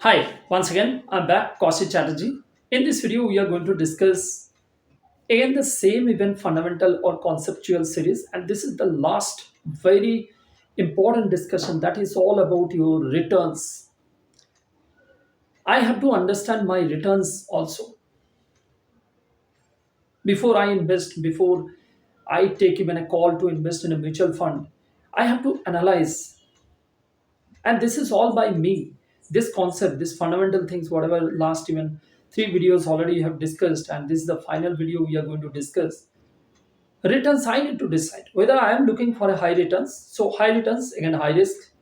Hi, once again, I'm back, Kaushik Chatterjee. In this video, we are going to discuss again the same event fundamental or conceptual series, and this is the last very important discussion that is all about your returns. I have to understand my returns also before I invest, before I take even a call to invest in a mutual fund. I have to analyze, and this is all by me. This concept, this fundamental things, whatever last even three videos already have discussed, and this is the final video we are going to discuss. Returns, I need to decide whether I am looking for a high returns. So high returns, again high risk.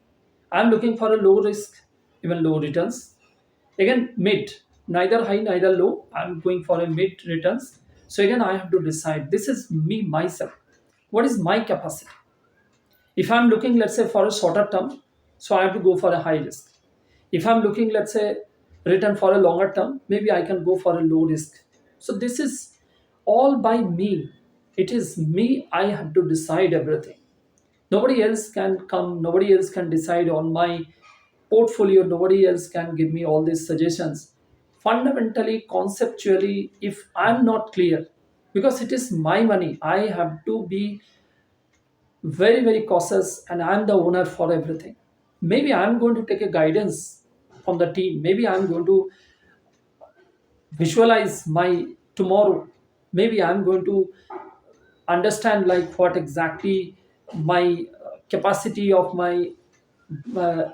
I am looking for a low risk, even low returns. Again mid, neither high neither low. I am going for a mid returns. So again I have to decide. This is me myself. What is my capacity? If I'm looking, let's say, for a shorter term, so I have to go for a high risk. If I'm looking, let's say, return for a longer term, maybe I can go for a low risk. So this is all by me. It is me. I have to decide everything. Nobody else can come. Nobody else can decide on my portfolio. Nobody else can give me all these suggestions. Fundamentally, conceptually, if I'm not clear, because it is my money, I have to be very cautious, and I'm the owner for everything. Maybe I'm going to take a guidance from the team. Maybe I'm going to visualize my tomorrow. Maybe I'm going to understand like what exactly my capacity of my uh,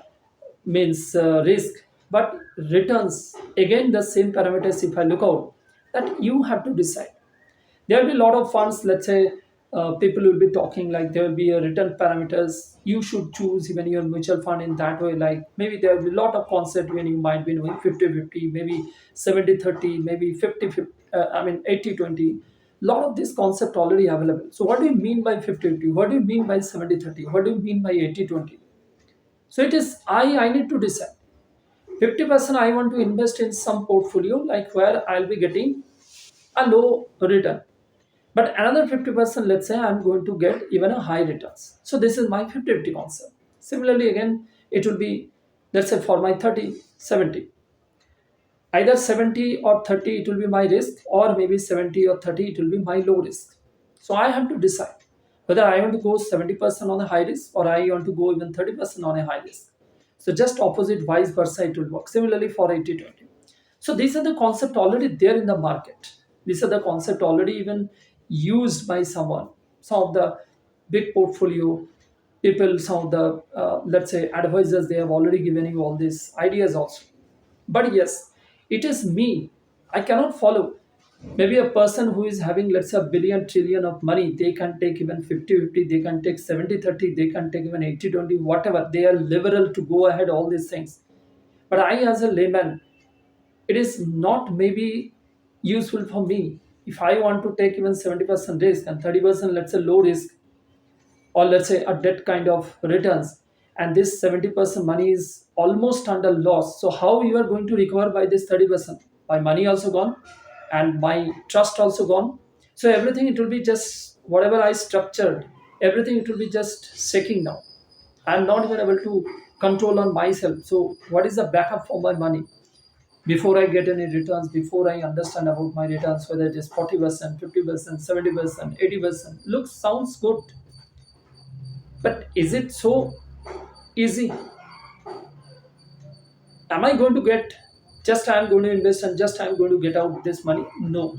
means risk. But returns, again the same parameters. If I look out, that you have to decide. There will be a lot of funds, let's say, people will be talking like there will be a return parameters. You should choose even your mutual fund in that way. Like maybe there will be a lot of concept when you might be doing 50-50, maybe 70-30, maybe 50-50, I mean 80-20. Lot of this concept already available. So what do you mean by 50-50? What do you mean by 70-30? What do you mean by 80-20? So it is I need to decide. 50% I want to invest in some portfolio like where I'll be getting a low return, but another 50%, let's say, I'm going to get even a high returns. So this is my 50-50 concept. Similarly, again, it will be, let's say, for my 30-70, either 70 or 30 it will be my risk, or maybe 70 or 30 it will be my low risk. So I have to decide whether I want to go 70% on a high risk, or I want to go even 30% on a high risk. So just opposite, vice versa, it will work. Similarly for 80-20. So these are the concept already there in the market. These are the concept already even used by someone. Some of the big portfolio people, some of the let's say advisors, they have already given you all these ideas also. But yes, it is me. I cannot follow. Maybe a person who is having, let's say, a billion trillion of money, they can take even 50-50, they can take 70-30, they can take even 80-20, whatever. They are liberal to go ahead, all these things. But I, as a layman, it is not maybe useful for me. If I want to take even 70% risk and 30%, let's say, low risk, or let's say a debt kind of returns, and this 70% money is almost under loss, so how you are going to recover by this 30%? My money also gone, and my trust also gone. So everything, it will be just whatever I structured, everything, it will be just shaking now. I'm not even able to control on myself. So what is the backup for my money? Before I get any returns, before I understand about my returns, whether it is 40%, 50%, 70%, 80%, looks, sounds good, but is it so easy? Am I going to get, just I'm going to invest and just I'm going to get out this money? No.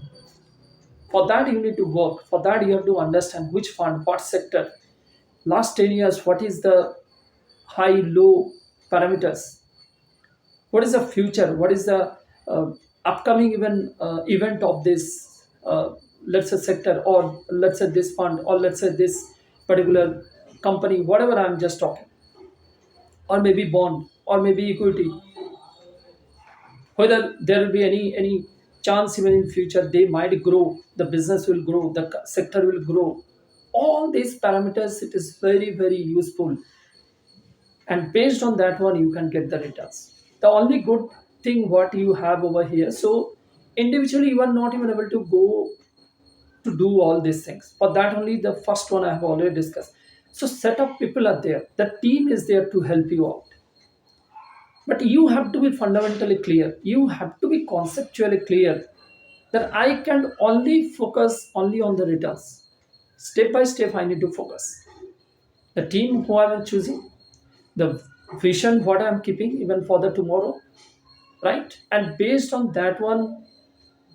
For that you need to work. For that you have to understand which fund, what sector, last 10 years, what is the high, low parameters, what is the future, what is the upcoming event of this, let's say, sector, or let's say this fund, or let's say this particular company, whatever I'm just talking, or maybe bond, or maybe equity, whether there will be any chance even in future they might grow, the business will grow, the sector will grow. All these parameters, it is very useful, and based on that one you can get the returns. The only good thing what you have over here, so individually you are not even able to go to do all these things. For that only, the first one I have already discussed. So set of people are there, the team is there to help you out. But you have to be fundamentally clear, you have to be conceptually clear, that I can only focus only on the returns. Step by step I need to focus the team who I'm choosing, the vision what I'm keeping even for the tomorrow, right? And based on that one,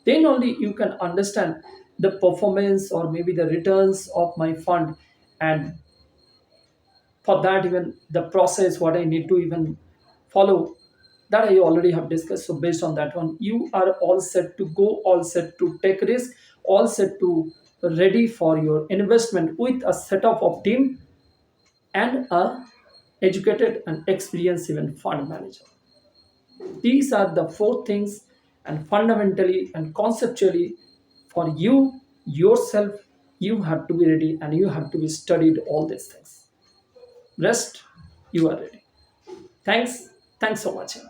then only you can understand the performance or maybe the returns of my fund. And for that, even the process what I need to even follow, that I already have discussed. So based on that one, you are all set to go, all set to take risk, all set to ready for your investment with a setup of team and a educated and experienced even fund manager. These are the four things, and fundamentally and conceptually, for you yourself, you have to be ready and you have to be studied all these things. Rest, you are ready. Thanks. Thanks for watching.